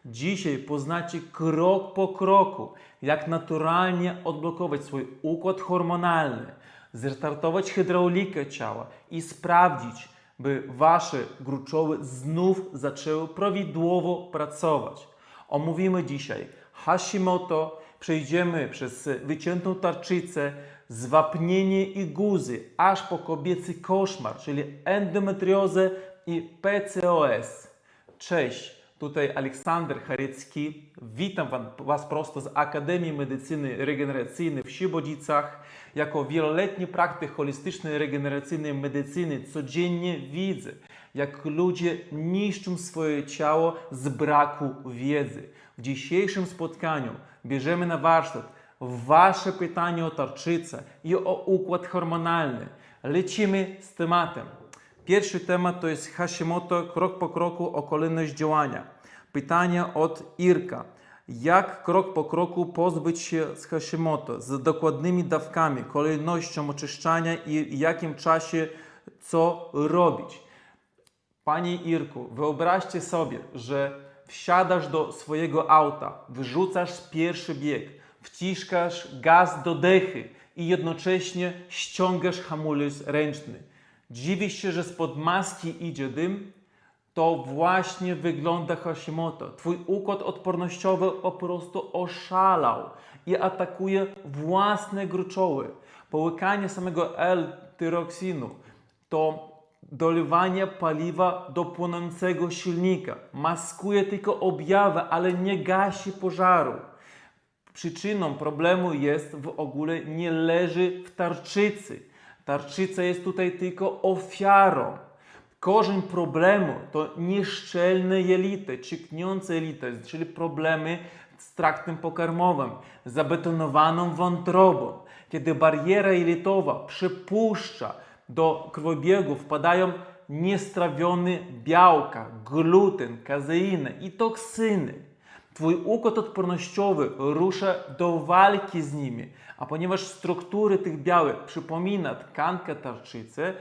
Dzisiaj poznacie krok po kroku, jak naturalnie odblokować swój układ hormonalny, zrestartować hydraulikę ciała i sprawdzić, by wasze gruczoły znów zaczęły prawidłowo pracować. Omówimy dzisiaj Hashimoto, przejdziemy przez wyciętą tarczycę, zwapnienie i guzy, aż po kobiecy koszmar, czyli endometriozę i PCOS. Cześć, tutaj Aleksander Charecki. Witam Was prosto z Akademii Medycyny Regeneracyjnej w Świebodzicach. Jako wieloletni praktyk holistycznej, regeneracyjnej medycyny codziennie widzę, jak ludzie niszczą swoje ciało z braku wiedzy. W dzisiejszym spotkaniu bierzemy na warsztat Wasze pytanie o tarczycę i o układ hormonalny. Lecimy z tematem. Pierwszy temat to jest Hashimoto, krok po kroku o kolejność działania. Pytanie od Irka. Jak krok po kroku pozbyć się z Hashimoto z dokładnymi dawkami, kolejnością oczyszczania i w jakim czasie co robić? Panie Irku, wyobraźcie sobie, że wsiadasz do swojego auta, wyrzucasz pierwszy bieg, wciskasz gaz do dechy i jednocześnie ściągasz hamulec ręczny. Dziwisz się, że spod maski idzie dym? To właśnie wygląda Hashimoto. Twój układ odpornościowy po prostu oszalał i atakuje własne gruczoły. Połykanie samego L-tyroksinu to dolewanie paliwa do płonącego silnika. Maskuje tylko objawy, ale nie gasi pożaru. Przyczyną problemu jest w ogóle nie leży w tarczycy. Tarczyca jest tutaj tylko ofiarą. Korzeń problemu to nieszczelne jelite, ciekniące jelite, czyli problemy z traktem pokarmowym, zabetonowaną wątrobą. Kiedy bariera jelitowa przepuszcza do krwobiegu, wpadają niestrawione białka, gluten, kazeinę i toksyny. Twój układ odpornościowy rusza do walki z nimi, a ponieważ struktury tych białek przypomina tkankę tarczycy,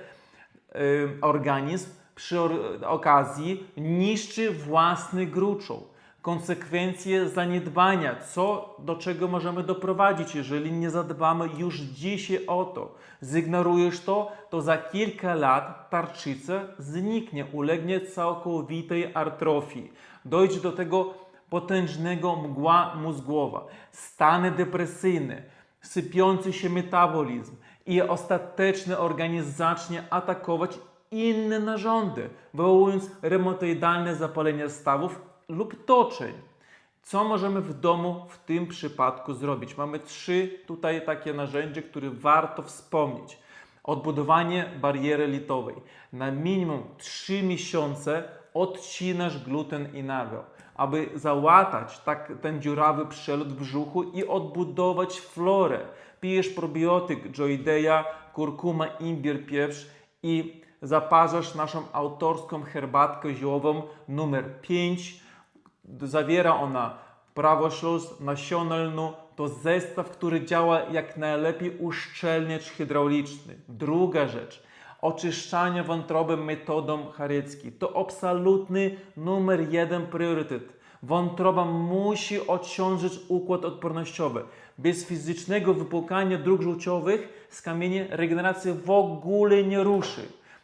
organizm przy okazji niszczy własny gruczoł. Konsekwencje zaniedbania, do czego możemy doprowadzić, jeżeli nie zadbamy już dzisiaj o to. Zignorujesz to za kilka lat tarczyca zniknie, ulegnie całkowitej atrofii. Dojdzie do tego potężnego mgła mózgowa, stany depresyjne, sypiący się metabolizm i ostateczny organizm zacznie atakować inne narządy, wywołując reumatoidalne zapalenie stawów lub toczeń. Co możemy w domu w tym przypadku zrobić? Mamy 3 tutaj takie narzędzia, które warto wspomnieć. Odbudowanie bariery litowej. Na minimum 3 miesiące odcinasz gluten i nabiał, aby załatać ten dziurawy przelot w brzuchu i odbudować florę. Pijesz probiotyk Joydeya, kurkuma, imbir, pieprz i zaparzasz naszą autorską herbatkę ziołową numer 5. Zawiera ona prawośluz nasionalną. To zestaw, który działa jak najlepiej uszczelniacz hydrauliczny. Druga rzecz. Oczyszczanie wątroby metodą Charecki. To absolutny numer 1 priorytet. Wątroba musi odciążyć układ odpornościowy. Bez fizycznego wypłukania dróg żółciowych z kamienia regeneracja w ogóle nie ruszy.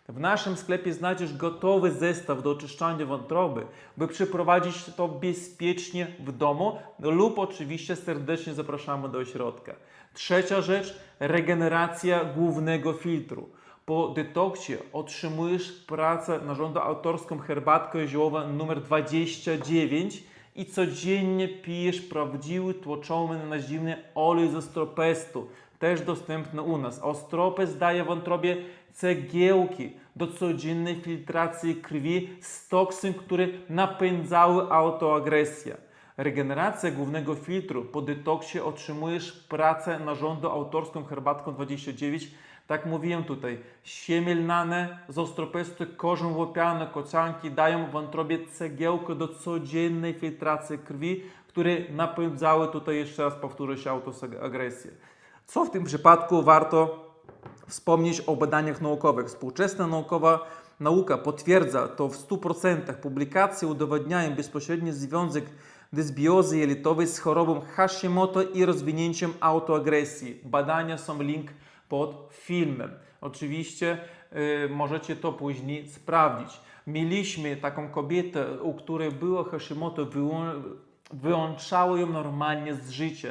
W naszym sklepie znajdziesz gotowy zestaw do oczyszczania wątroby, by przeprowadzić to bezpiecznie w domu lub oczywiście serdecznie zapraszamy do ośrodka. Trzecia rzecz, regeneracja głównego filtru. Po detoksie otrzymujesz pracę narządu autorską herbatkę ziołową numer 29 i codziennie pijesz prawdziwy tłoczony na zimny olej z ostropestu, też dostępny u nas. Ostropest daje wątrobie cegiełki do codziennej filtracji krwi z toksyn, które napędzały autoagresję. Regeneracja głównego filtru. Po detoksie otrzymujesz pracę narządu autorską herbatką 29. Tak mówiłem tutaj, siemię lniane z ostropestu, korzeń łopiany, kocianki dają wątrobie cegiełkę do codziennej filtracji krwi, które napędzały, tutaj jeszcze raz powtórzę się, autoagresję. Co w tym przypadku warto wspomnieć o badaniach naukowych? Współczesna naukowa nauka potwierdza to w 100%. Publikacje udowadniają bezpośredni związek dysbiozy jelitowej z chorobą Hashimoto i rozwinięciem autoagresji. Badania są link pod filmem. Oczywiście możecie to później sprawdzić. Mieliśmy taką kobietę, u której było Hashimoto, wyłączało ją normalnie z życia.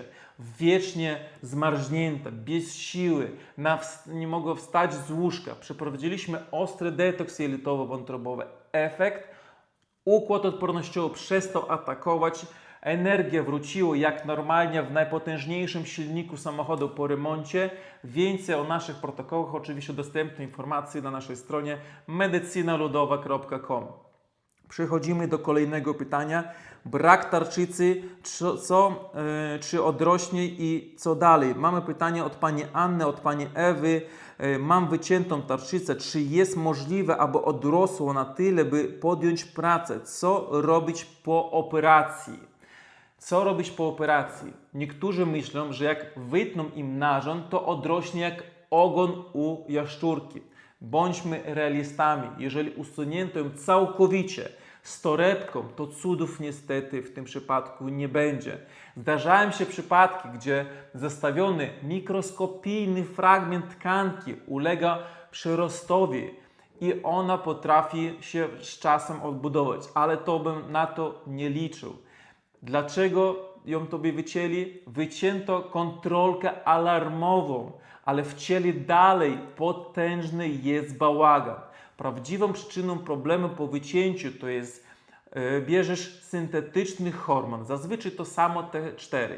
Wiecznie zmarznięta, bez siły, nie mogła wstać z łóżka. Przeprowadziliśmy ostry detoks jelitowo-wątrobowy. Efekt? Układ odpornościowy przestał atakować, energia wróciła jak normalnie w najpotężniejszym silniku samochodu po remoncie. Więcej o naszych protokołach oczywiście dostępne informacje na naszej stronie medycynaludowa.com. Przechodzimy do kolejnego pytania. Brak tarczycy, czy odrośnie i co dalej? Mamy pytanie od Pani Anny, od Pani Ewy. Mam wyciętą tarczycę. Czy jest możliwe, aby odrosło na tyle, by podjąć pracę? Co robić po operacji? Co robić po operacji? Niektórzy myślą, że jak wytną im narząd, to odrośnie jak ogon u jaszczurki. Bądźmy realistami. Jeżeli usunięto ją całkowicie, z torebką, to cudów niestety w tym przypadku nie będzie. Zdarzają się przypadki, gdzie zestawiony mikroskopijny fragment tkanki ulega przyrostowi i ona potrafi się z czasem odbudować, ale to bym na to nie liczył. Dlaczego ją tobie wycięli? Wycięto kontrolkę alarmową, ale wcięli dalej potężny jest bałagan. Prawdziwą przyczyną problemu po wycięciu to jest bierzesz syntetyczny hormon, zazwyczaj to samo T4,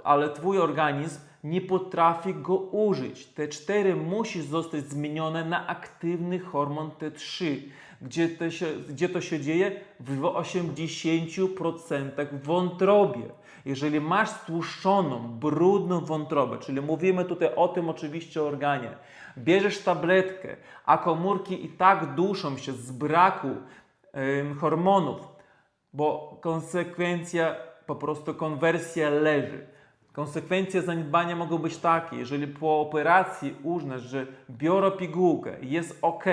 ale Twój organizm nie potrafi go użyć. T4 musi zostać zmienione na aktywny hormon T3. Gdzie to się dzieje? W 80% w wątrobie. Jeżeli masz stłuszczoną, brudną wątrobę, czyli mówimy tutaj o tym oczywiście o organie, bierzesz tabletkę, a komórki i tak duszą się z braku hormonów, bo konsekwencja, po prostu konwersja leży. Konsekwencje zaniedbania mogą być takie, jeżeli po operacji uznasz, że biorę pigułkę, jest ok,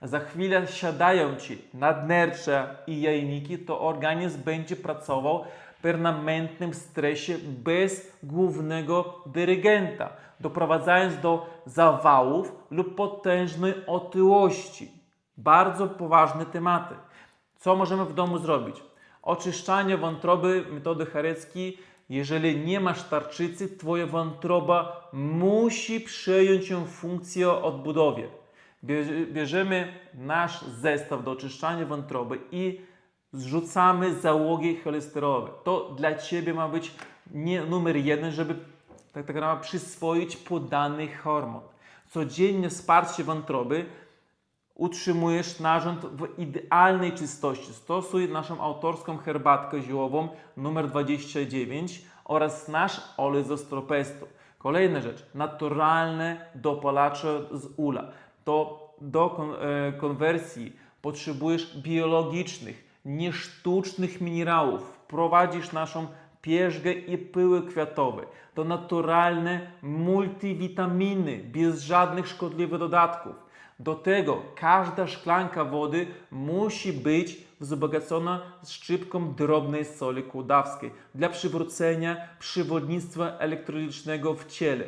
a za chwilę siadają Ci nadnercza i jajniki, to organizm będzie pracował w permanentnym stresie bez głównego dyrygenta, doprowadzając do zawałów lub potężnej otyłości. Bardzo poważne tematy. Co możemy w domu zrobić? Oczyszczanie wątroby metody Chareckiej. Jeżeli nie masz tarczycy, Twoja wątroba musi przejąć ją funkcję odbudowie. Bierzemy nasz zestaw do oczyszczania wątroby i zrzucamy załogi cholesterolowe. To dla Ciebie ma być nie numer jeden, żeby tak naprawdę przyswoić podany hormon. Codziennie wsparcie wątroby utrzymujesz narząd w idealnej czystości. Stosuj naszą autorską herbatkę ziołową numer 29 oraz nasz olej z ostropestu. Kolejna rzecz, naturalne dopalacze z ula. To do konwersji potrzebujesz biologicznych, nie sztucznych minerałów. Wprowadzisz naszą pierzgę i pyły kwiatowe. To naturalne multivitaminy, bez żadnych szkodliwych dodatków. Do tego każda szklanka wody musi być wzbogacona szczypką drobnej soli kłodawskiej dla przywrócenia przewodnictwa elektrolitycznego w ciele.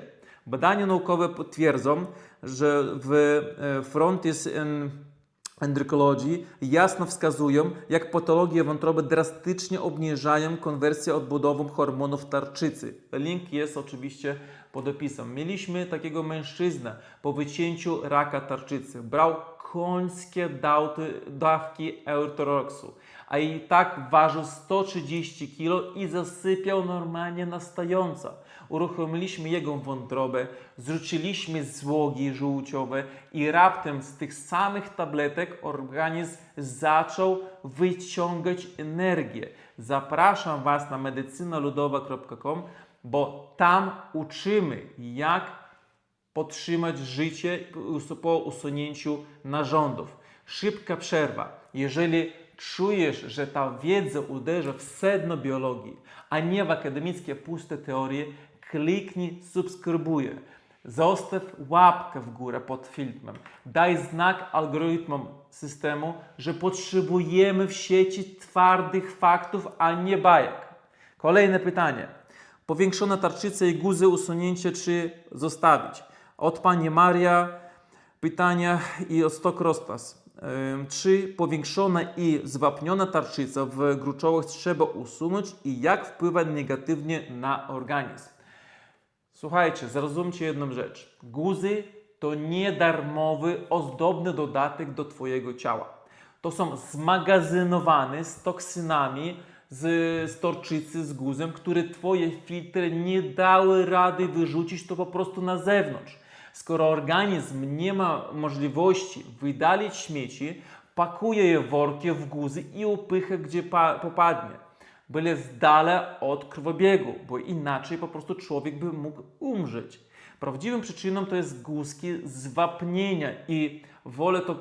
Badania naukowe potwierdzą, że w Frontiers Endocrinology jasno wskazują, jak patologie wątroby drastycznie obniżają konwersję odbudową hormonów tarczycy. Link jest oczywiście pod opisem. Mieliśmy takiego mężczyznę po wycięciu raka tarczycy. Brał końskie dawki euteroksu, a i tak ważył 130 kg i zasypiał normalnie na stojąco. Uruchomiliśmy jego wątrobę, zrzuciliśmy złogi żółciowe i raptem z tych samych tabletek organizm zaczął wyciągać energię. Zapraszam Was na medycynaludowa.com, bo tam uczymy, jak podtrzymać życie po usunięciu narządów. Szybka przerwa. Jeżeli czujesz, że ta wiedza uderza w sedno biologii, a nie w akademickie puste teorie, kliknij subskrybuję. Zostaw łapkę w górę pod filmem. Daj znak algorytmom systemu, że potrzebujemy w sieci twardych faktów, a nie bajek. Kolejne pytanie. Powiększone tarczyce i guzy usunięcie czy zostawić? Od Pani Maria pytania i od Stokrostas. Czy powiększona i zwapniona tarczyca w gruczołach trzeba usunąć i jak wpływa negatywnie na organizm? Słuchajcie, zrozumcie jedną rzecz. Guzy to nie darmowy, ozdobny dodatek do Twojego ciała. To są zmagazynowane z toksynami z tarczycy, z guzem, które Twoje filtry nie dały rady wyrzucić to po prostu na zewnątrz. Skoro organizm nie ma możliwości wydalić śmieci, pakuje je w worki, w guzy i upycha gdzie popadnie. Byle z dala od krwobiegu, bo inaczej po prostu człowiek by mógł umrzeć. Prawdziwą przyczyną to jest guzki zwapnienia i wolę to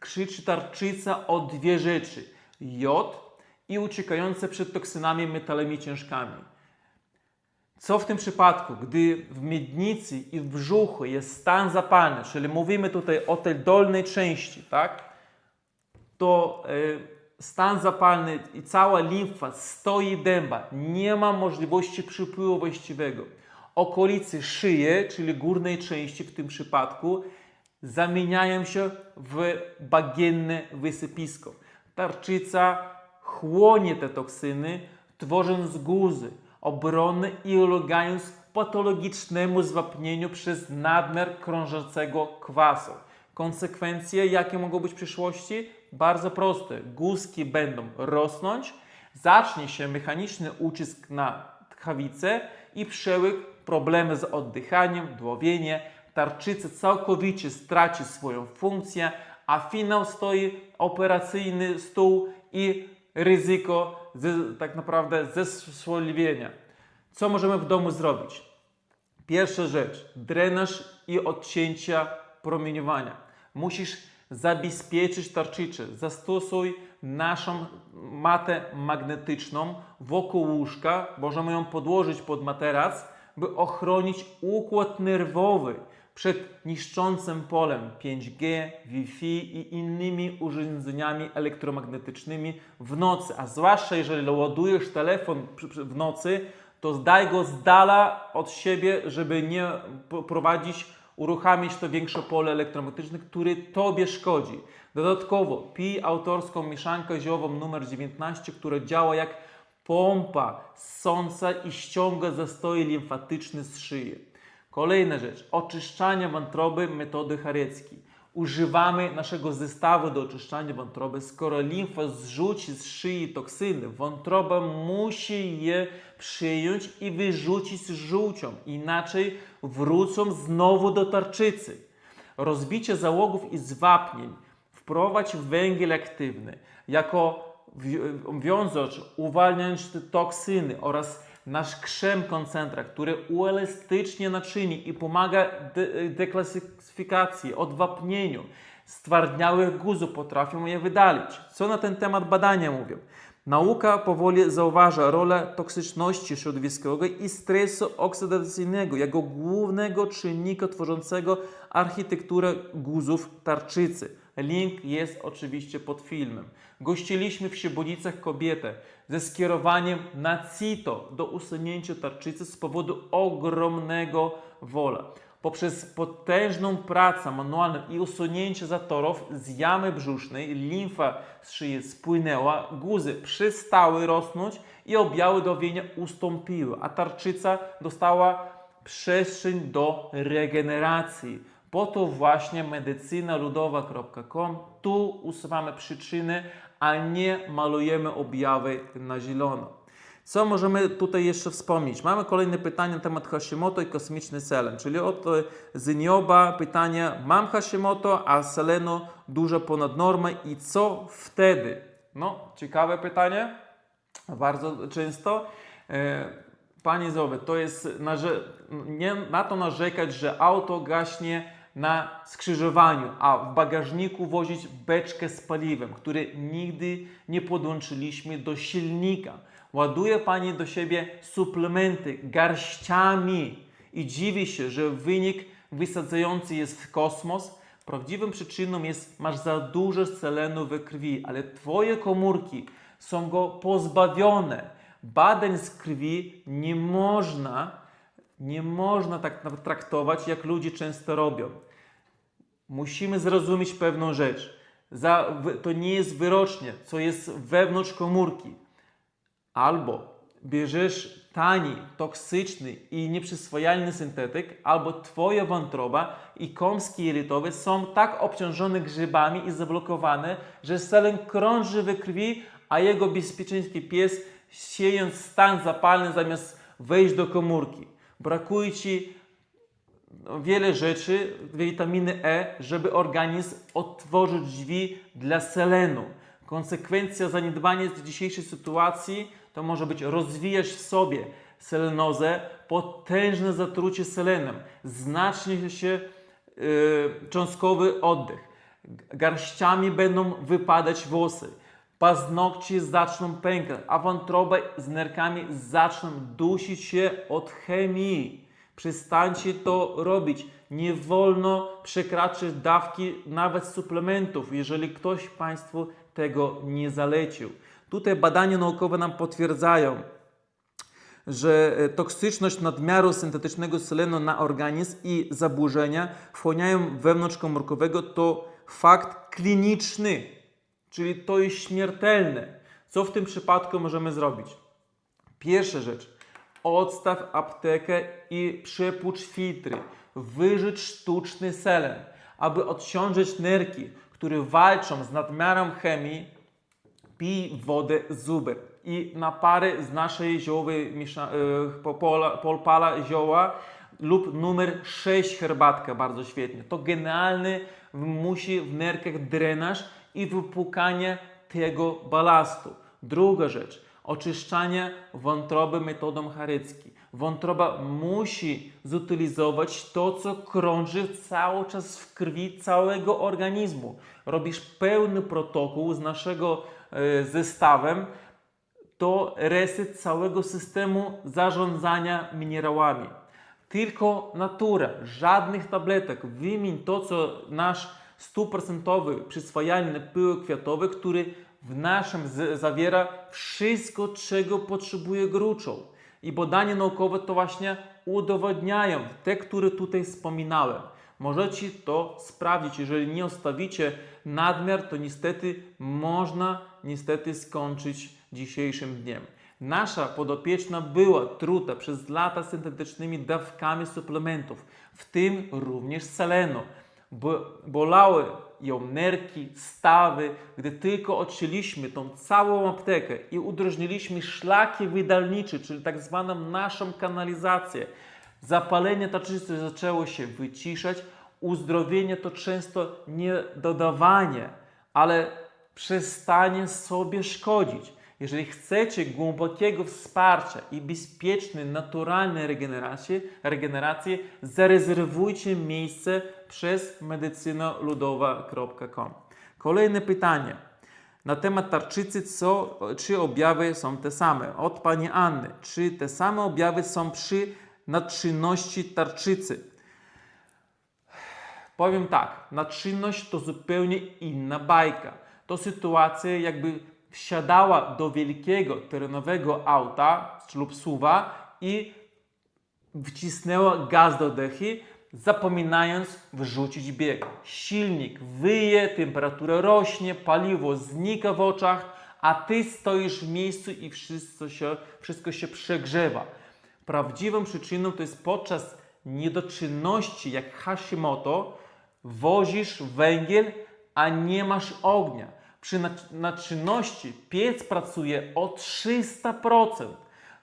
krzyczy tarczyca o dwie rzeczy. Jod i uciekające przed toksynami metalami ciężkami. Co w tym przypadku, gdy w miednicy i w brzuchu jest stan zapalny, czyli mówimy tutaj o tej dolnej części, tak? To stan zapalny i cała limfa stoi dęba, nie ma możliwości przypływu właściwego. Okolice szyji, czyli górnej części w tym przypadku, zamieniają się w bagienne wysypisko. Tarczyca chłonie te toksyny, tworząc guzy obronne i ulegając patologicznemu zwapnieniu przez nadmiar krążącego kwasu. Konsekwencje, jakie mogą być w przyszłości? Bardzo proste. Guzki będą rosnąć, zacznie się mechaniczny ucisk na tchawicę i przełyk, problemy z oddychaniem, dławienie. Tarczyca całkowicie straci swoją funkcję, a finał stoi operacyjny stół i ryzyko tak naprawdę zesłoliwienia. Co możemy w domu zrobić? Pierwsza rzecz, drenaż i odcięcia promieniowania. Musisz zabezpieczyć tarczyczę. Zastosuj naszą matę magnetyczną wokół łóżka. Możemy ją podłożyć pod materac, by ochronić układ nerwowy przed niszczącym polem 5G, Wi-Fi i innymi urządzeniami elektromagnetycznymi w nocy. A zwłaszcza jeżeli ładujesz telefon w nocy, to zdaj go z dala od siebie, żeby nie uruchamiać to większe pole elektromagnetyczne, które Tobie szkodzi. Dodatkowo pij autorską mieszankę ziołową numer 19, która działa jak pompa ssąca i ściąga zastoje limfatyczne z szyi. Kolejna rzecz, oczyszczanie wątroby metody Chareckiej. Używamy naszego zestawu do oczyszczania wątroby. Skoro limfa zrzuci z szyi toksyny, wątroba musi je przyjąć i wyrzucić z żółcią. Inaczej wrócą znowu do tarczycy. Rozbicie załogów i zwapnień. Wprowadź węgiel aktywny jako wiązacz, uwalniając te toksyny oraz nasz krzem koncentrat, który uelastycznia naczynie i pomaga deklasyfikacji, odwapnieniu. Stwardniałych guzów potrafią je wydalić. Co na ten temat badania mówią? Nauka powoli zauważa rolę toksyczności środowiskowego i stresu oksydacyjnego jako głównego czynnika tworzącego architekturę guzów tarczycy. Link jest oczywiście pod filmem. Gościliśmy w Siebonicach kobietę ze skierowaniem na CITO do usunięcia tarczycy z powodu ogromnego wola. Poprzez potężną pracę manualną i usunięcie zatorów z jamy brzusznej limfa z szyi spłynęła, guzy przestały rosnąć i objawy dławienia ustąpiły, a tarczyca dostała przestrzeń do regeneracji. Po to właśnie medycynaludowa.com. Tu usuwamy przyczyny, a nie malujemy objawy na zielono. Co możemy tutaj jeszcze wspomnieć? Mamy kolejne pytanie na temat Hashimoto i kosmiczny selen, czyli od Zenioba pytanie: mam Hashimoto, a selenu dużo ponad normę i co wtedy? No, ciekawe pytanie, bardzo często. Panie Zowie, to jest nie na to narzekać, że auto gaśnie na skrzyżowaniu, a w bagażniku wozić beczkę z paliwem, której nigdy nie podłączyliśmy do silnika. Ładuje Pani do siebie suplementy garściami i dziwi się, że wynik wysadzający jest w kosmos, prawdziwą przyczyną jest, masz za dużo selenu we krwi, ale twoje komórki są go pozbawione. Badań z krwi nie można tak traktować, jak ludzie często robią. Musimy zrozumieć pewną rzecz. To nie jest wyrocznie, co jest wewnątrz komórki. Albo bierzesz tani, toksyczny i nieprzyswajalny syntetyk, albo twoja wątroba i kąski jelitowe są tak obciążone grzybami i zablokowane, że selen krąży we krwi, a jego bezpieczeństwo pies, siejąc stan zapalny zamiast wejść do komórki. Brakuje ci wiele rzeczy, witaminy E, żeby organizm otworzył drzwi dla selenu. Konsekwencja zaniedbania z dzisiejszej sytuacji to może być rozwijać w sobie selenozę, potężne zatrucie selenem, znacznie się cząstkowy oddech, garściami będą wypadać włosy, paznokcie zaczną pękać, a wątroba z nerkami zaczną dusić się od chemii. Przestańcie to robić. Nie wolno przekraczać dawki nawet suplementów, jeżeli ktoś Państwu tego nie zalecił. Tutaj badania naukowe nam potwierdzają, że toksyczność nadmiaru syntetycznego selenu na organizm i zaburzenia wchłaniają wewnątrzkomórkowego to fakt kliniczny, czyli to jest śmiertelne. Co w tym przypadku możemy zrobić? Pierwsza rzecz. Odstaw aptekę i przepłucz filtry. Wyrzuć sztuczny selen, aby odciążyć nerki, które walczą z nadmiarem chemii. Pij wodę z zuber i napary z naszej ziołowej polpala zioła lub numer 6 herbatka, bardzo świetnie. To genialny musi w nerkach drenaż i wypłukanie tego balastu. Druga rzecz. Oczyszczanie wątroby metodą Harecki. Wątroba musi zutylizować to, co krąży cały czas w krwi całego organizmu. Robisz pełny protokół z naszego zestawem, to reset całego systemu zarządzania minerałami. Tylko natura, żadnych tabletek. Wymień to, co nasz 100% przyswajalny pył kwiatowy, który w naszym zawiera wszystko, czego potrzebuje gruczoł. I badania naukowe to właśnie udowadniają, te, które tutaj wspominałem. Możecie to sprawdzić. Jeżeli nie ustawicie nadmiar, to niestety można skończyć dzisiejszym dniem. Nasza podopieczna była truta przez lata syntetycznymi dawkami suplementów, w tym również selenu. Bolały ją nerki, stawy, gdy tylko odcięliśmy tą całą aptekę i udrożniliśmy szlaki wydalnicze, czyli tak zwaną naszą kanalizację. Zapalenie tarczycy zaczęło się wyciszać, uzdrowienie to często nie dodawanie, ale przestanie sobie szkodzić. Jeżeli chcecie głębokiego wsparcia i bezpiecznej, naturalnej regeneracji, zarezerwujcie miejsce przez medycynaludowa.com. Kolejne pytanie na temat tarczycy, czy objawy są te same? Od Pani Anny. Czy te same objawy są przy nadczynności tarczycy? Powiem tak, nadczynność to zupełnie inna bajka. To sytuacja, jakby wsiadała do wielkiego terenowego auta lub SUV-a i wcisnęła gaz do dechy, zapominając wrzucić bieg. Silnik wyje, temperatura rośnie, paliwo znika w oczach, a Ty stoisz w miejscu i wszystko się przegrzewa. Prawdziwą przyczyną to jest podczas niedoczynności, jak Hashimoto, wozisz węgiel, a nie masz ognia. Przy nadczynności piec pracuje o 300%.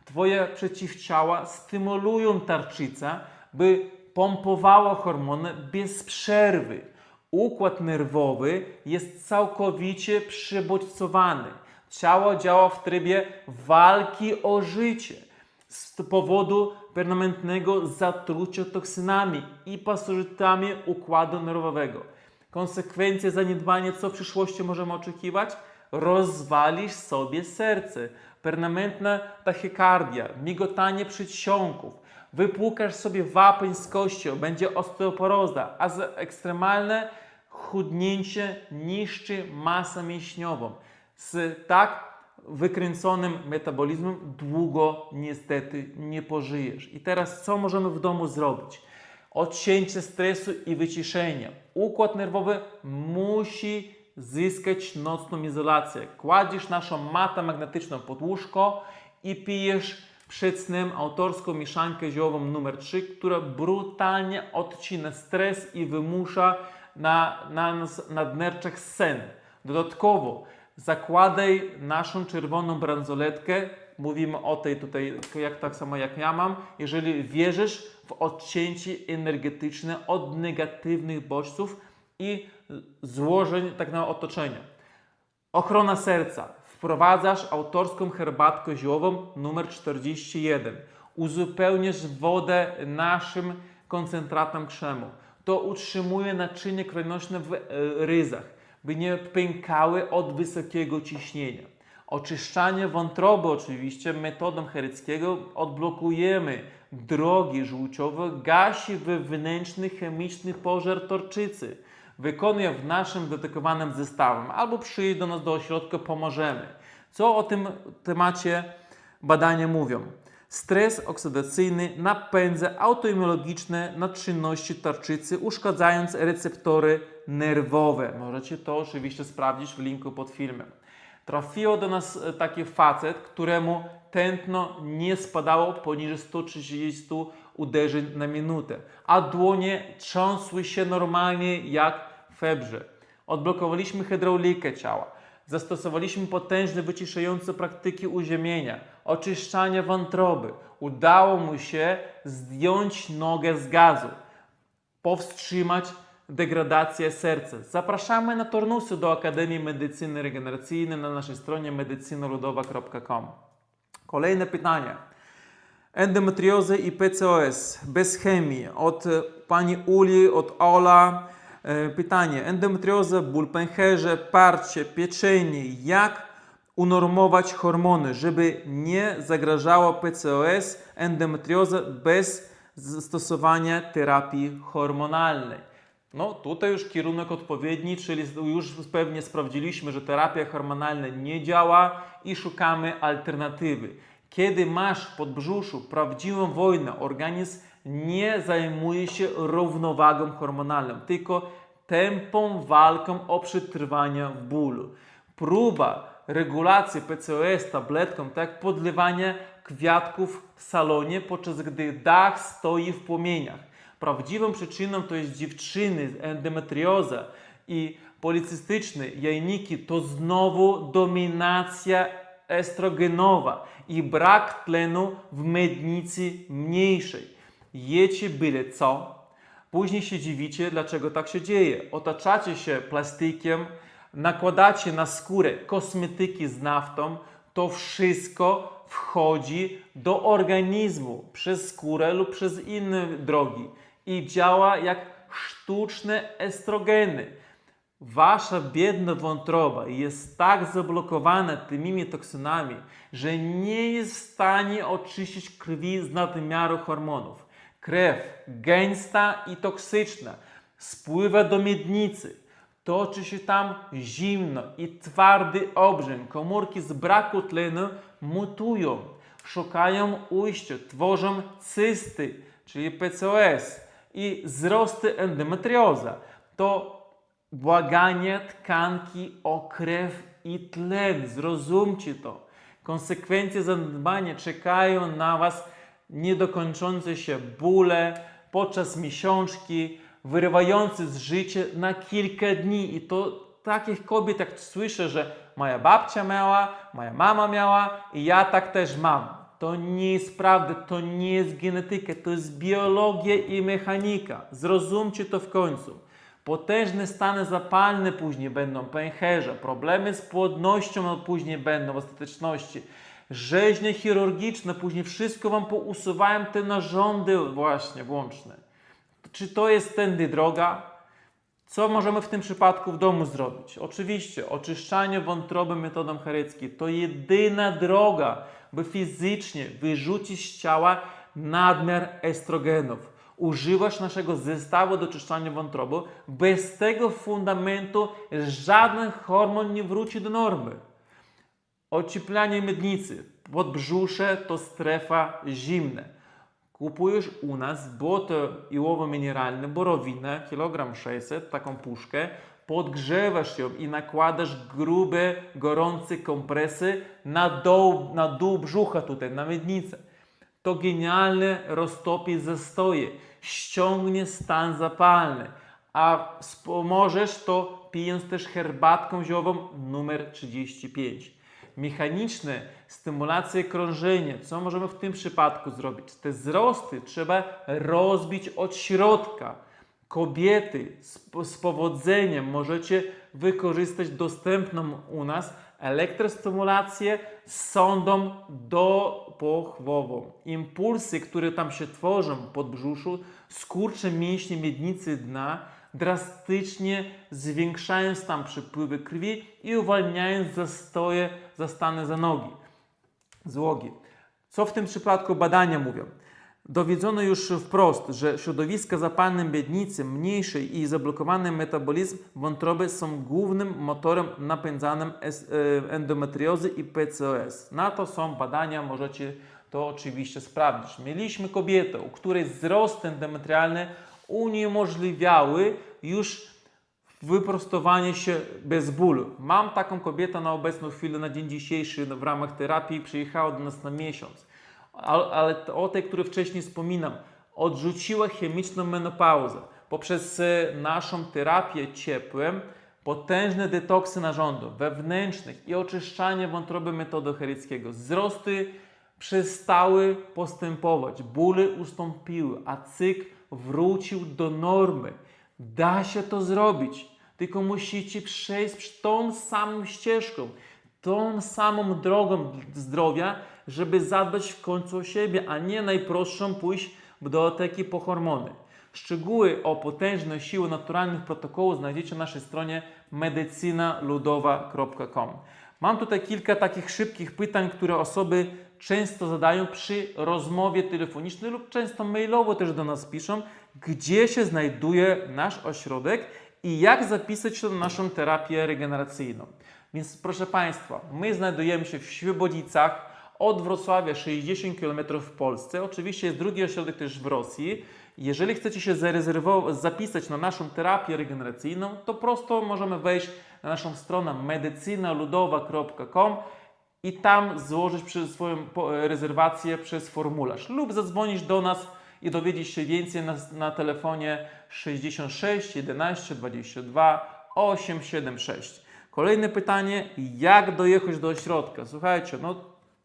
Twoje przeciwciała stymulują tarczycę, by pompowała hormony bez przerwy. Układ nerwowy jest całkowicie przebodźcowany. Ciało działa w trybie walki o życie z powodu permanentnego zatrucia toksynami i pasożytami układu nerwowego. Konsekwencje zaniedbania, co w przyszłości możemy oczekiwać? Rozwalisz sobie serce, permanentna tachykardia, migotanie przedsionków, Wypłukasz sobie wapń z kością, będzie osteoporoza, a za ekstremalne chudnięcie niszczy masę mięśniową. Z tak wykręconym metabolizmem długo niestety nie pożyjesz. I teraz co możemy w domu zrobić? Odcięcie stresu i wyciszenia. Układ nerwowy musi zyskać nocną izolację. Kładziesz naszą matę magnetyczną pod łóżko i pijesz przed snem autorską mieszankę ziołową numer 3, która brutalnie odcina stres i wymusza na nas nadnerczach sen. Dodatkowo zakładaj naszą czerwoną bransoletkę. Mówimy o tej tutaj, tak samo jak ja mam. Jeżeli wierzysz w odcięcie energetyczne od negatywnych bodźców i złożeń tak na otoczenie. Ochrona serca. Wprowadzasz autorską herbatkę ziołową numer 41. Uzupełniasz wodę naszym koncentratem krzemu. To utrzymuje naczynie krwionośne w ryzach, by nie pękały od wysokiego ciśnienia. Oczyszczanie wątroby oczywiście metodą Hereckiego odblokujemy drogi żółciowe, gasi wewnętrzny chemiczny pożar torczycy. Wykonuje w naszym dedykowanym zestawem albo przyjdź do nas do ośrodka, pomożemy. Co o tym temacie badania mówią? Stres oksydacyjny napędza autoimmunologiczne nadczynności tarczycy, uszkadzając receptory nerwowe. Możecie to oczywiście sprawdzić w linku pod filmem. Trafił do nas taki facet, któremu tętno nie spadało poniżej 130 uderzeń na minutę, a dłonie trząsły się normalnie jak w febrze. Odblokowaliśmy hydraulikę ciała. Zastosowaliśmy potężne, wyciszające praktyki uziemienia, oczyszczania wątroby. Udało mu się zdjąć nogę z gazu, powstrzymać degradację serca. Zapraszamy na turnusy do Akademii Medycyny Regeneracyjnej na naszej stronie medycynaludowa.com. Kolejne pytanie. Endometrioza i PCOS bez chemii. Od pani Uli, od Ola. Pytanie. Endometrioza, ból pęcherza, parcie, pieczenie. Jak unormować hormony, żeby nie zagrażało PCOS, endometrioza bez stosowania terapii hormonalnej? No tutaj już kierunek odpowiedni, czyli już pewnie sprawdziliśmy, że terapia hormonalna nie działa i szukamy alternatywy. Kiedy masz w podbrzuszu prawdziwą wojnę, organizm nie zajmuje się równowagą hormonalną, tylko tępą walką o przetrwanie w bólu. Próba regulacji PCOS tabletką, tak jak podlewanie kwiatków w salonie, podczas gdy dach stoi w płomieniach. Prawdziwą przyczyną to jest dziewczyny, endometrioza i policystyczne jajniki, to znowu dominacja estrogenowa i brak tlenu w miednicy mniejszej. Jecie byle co, później się dziwicie, dlaczego tak się dzieje. Otaczacie się plastikiem, nakładacie na skórę kosmetyki z naftą, to wszystko wchodzi do organizmu przez skórę lub przez inne drogi i działa jak sztuczne estrogeny. Wasza biedna wątroba jest tak zablokowana tymi toksynami, że nie jest w stanie oczyścić krwi z nadmiaru hormonów. Krew gęsta i toksyczna spływa do miednicy. Toczy się tam zimno i twardy obrzęk. Komórki z braku tlenu mutują, szukają ujścia, tworzą cysty, czyli PCOS i wzrosty endometrioza. To błaganie tkanki o krew i tlen. Zrozumcie to. Konsekwencje zaniedbania czekają na Was niedokończące się bóle podczas miesiączki, wyrywający z życia na kilka dni. I to takich kobiet, jak słyszę, że moja babcia miała, moja mama miała i ja tak też mam. To nie jest prawda, to nie jest genetyka, to jest biologia i mechanika. Zrozumcie to w końcu. Potężne stany zapalne później będą, pęcherza, problemy z płodnością później będą w ostateczności. Rzeźnie chirurgiczne, później wszystko Wam pousuwają te narządy właśnie włączne. Czy to jest tędy droga? Co możemy w tym przypadku w domu zrobić? Oczywiście oczyszczanie wątroby metodą Hereckiej to jedyna droga, by fizycznie wyrzucić z ciała nadmiar estrogenów. Używasz naszego zestawu do oczyszczania wątroby. Bez tego fundamentu żaden hormon nie wróci do normy. Ocieplanie miednicy. Podbrzusze to strefa zimna. Kupujesz u nas błoto iłowo-mineralne, borowinę, 600 kg, taką puszkę, podgrzewasz ją i nakładasz grube, gorące kompresy na dół brzucha tutaj, na miednicę. To genialnie roztopi zastoje, ściągnie stan zapalny, a pomożesz to pijąc też herbatką ziołową numer 35. Mechaniczne stymulacje krążenia. Co możemy w tym przypadku zrobić? Te wzrosty trzeba rozbić od środka. Kobiety z powodzeniem możecie wykorzystać dostępną u nas elektrostymulację z sondą dopochwową. Impulsy, które tam się tworzą pod brzuszu, skurcze mięśnie miednicy dna, drastycznie zwiększając tam przepływy krwi i uwalniając zastoje, zastane za nogi, złogi. Co w tym przypadku badania mówią? Dowiedzono już wprost, że środowiska zapalne miednicy, mniejszy i zablokowany metabolizm wątroby są głównym motorem napędzanym endometriozy i PCOS. Na to są badania, możecie to oczywiście sprawdzić. Mieliśmy kobietę, u której wzrosty endometrialne uniemożliwiały już wyprostowanie się bez bólu. Mam taką kobietę na obecną chwilę, na dzień dzisiejszy w ramach terapii, przyjechała do nas na miesiąc. Ale o tej, której wcześniej wspominam, odrzuciła chemiczną menopauzę. Poprzez naszą terapię ciepłem, potężne detoksy narządów wewnętrznych i oczyszczanie wątroby metodą Heryckiego. Wzrosty przestały postępować, bóle ustąpiły, a cykl wrócił do normy. Da się to zrobić, tylko musicie przejść tą samą ścieżką, tą samą drogą zdrowia, żeby zadbać w końcu o siebie, a nie najprostszą pójść do apteki po hormony. Szczegóły o potężnej siły naturalnych protokołów znajdziecie na naszej stronie medycynaludowa.com. Mam tutaj kilka takich szybkich pytań, które osoby często zadają przy rozmowie telefonicznej lub często mailowo też do nas piszą, gdzie się znajduje nasz ośrodek i jak zapisać się na naszą terapię regeneracyjną. Więc proszę Państwa, my znajdujemy się w Świebodzicach, od Wrocławia 60 km w Polsce. Oczywiście jest drugi ośrodek też w Rosji. Jeżeli chcecie się zapisać na naszą terapię regeneracyjną, to prosto możemy wejść na naszą stronę medycynaludowa.com i tam złożyć swoją rezerwację przez formularz lub zadzwonić do nas i dowiedzieć się więcej na telefonie 66 11 22 876. Kolejne pytanie, jak dojechać do ośrodka? Słuchajcie,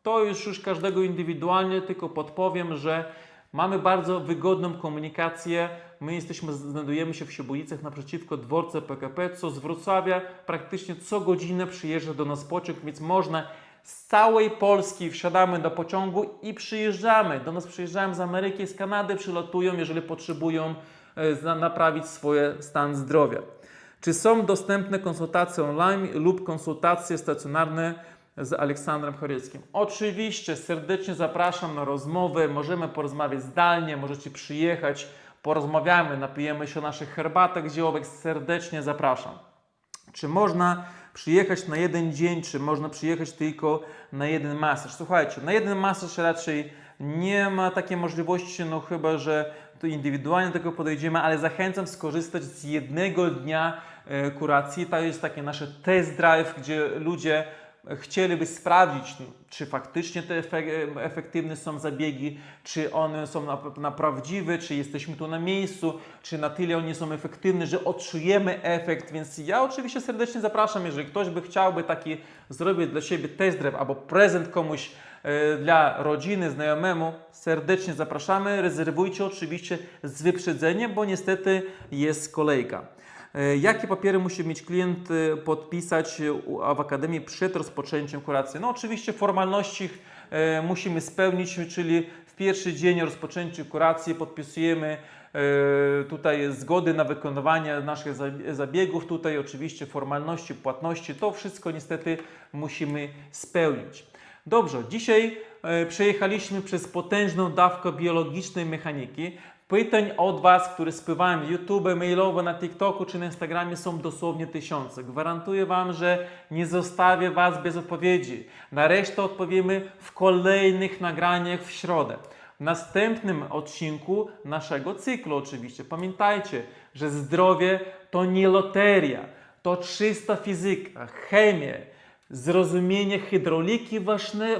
to już każdego indywidualnie, tylko podpowiem, że mamy bardzo wygodną komunikację. My znajdujemy się w Świebodzicach naprzeciwko dworca PKP, co z Wrocławia praktycznie co godzinę przyjeżdża do nas pociąg, więc można z całej Polski wsiadamy do pociągu i przyjeżdżamy. Do nas przyjeżdżają z Ameryki, z Kanady, przylatują, jeżeli potrzebują naprawić swój stan zdrowia. Czy są dostępne konsultacje online lub konsultacje stacjonarne z Aleksandrem Heryckim? Oczywiście, serdecznie zapraszam na rozmowę, możemy porozmawiać zdalnie, możecie przyjechać, porozmawiamy, napijemy się naszych herbatek ziołowych, serdecznie zapraszam. Czy można przyjechać na jeden dzień, czy można przyjechać tylko na jeden masaż? Słuchajcie, na jeden masaż raczej nie ma takiej możliwości, chyba że to indywidualnie do tego podejdziemy, ale zachęcam skorzystać z jednego dnia kuracji. To jest takie nasze test drive, gdzie ludzie chcieliby sprawdzić, czy faktycznie te efektywne są zabiegi, czy one są na prawdziwe, czy jesteśmy tu na miejscu, czy na tyle one są efektywne, że odczujemy efekt. Więc ja oczywiście serdecznie zapraszam, jeżeli ktoś by chciałby taki zrobić dla siebie test drive albo prezent komuś dla rodziny, znajomemu, serdecznie zapraszamy. Rezerwujcie oczywiście z wyprzedzeniem, bo niestety jest kolejka. Jakie papiery musi mieć klient podpisać w Akademii przed rozpoczęciem kuracji? Oczywiście formalności musimy spełnić, czyli w pierwszy dzień rozpoczęcia kuracji podpisujemy tutaj zgody na wykonywanie naszych zabiegów. Tutaj oczywiście formalności, płatności, to wszystko niestety musimy spełnić. Dobrze, dzisiaj przejechaliśmy przez potężną dawkę biologicznej mechaniki. Pytań od Was, które spływają w YouTube, mailowo, na TikToku czy na Instagramie są dosłownie tysiące. Gwarantuję Wam, że nie zostawię Was bez odpowiedzi. Na resztę odpowiemy w kolejnych nagraniach w środę. W następnym odcinku naszego cyklu oczywiście. Pamiętajcie, że zdrowie to nie loteria, to czysta fizyka, chemia, zrozumienie hydrauliki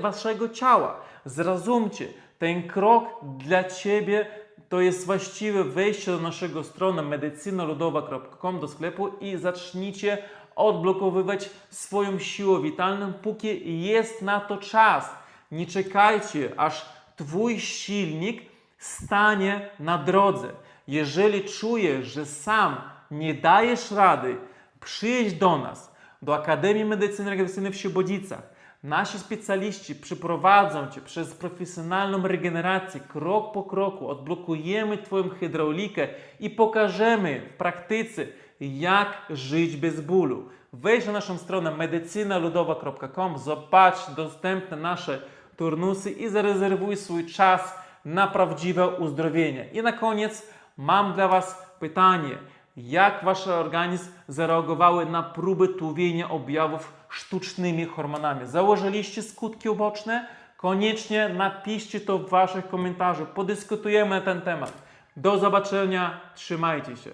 Waszego ciała. Zrozumcie, ten krok dla Ciebie to jest właściwe wejście do naszego strony medycynaludowa.com do sklepu i zacznijcie odblokowywać swoją siłę witalną, póki jest na to czas. Nie czekajcie, aż Twój silnik stanie na drodze. Jeżeli czujesz, że sam nie dajesz rady, przyjdź do nas, do Akademii Medycyny Regeneracyjnej w Świebodzicach. Nasi specjaliści przyprowadzą Cię przez profesjonalną regenerację, krok po kroku, odblokujemy Twoją hydraulikę i pokażemy w praktyce, jak żyć bez bólu. Wejdź na naszą stronę medycynaludowa.com, zobacz dostępne nasze turnusy i zarezerwuj swój czas na prawdziwe uzdrowienie. I na koniec mam dla Was pytanie. Jak Wasz organizm zareagowały na próby tłumienia objawów sztucznymi hormonami? Założyliście skutki uboczne? Koniecznie napiszcie to w Waszych komentarzach. Podyskutujemy na ten temat. Do zobaczenia. Trzymajcie się.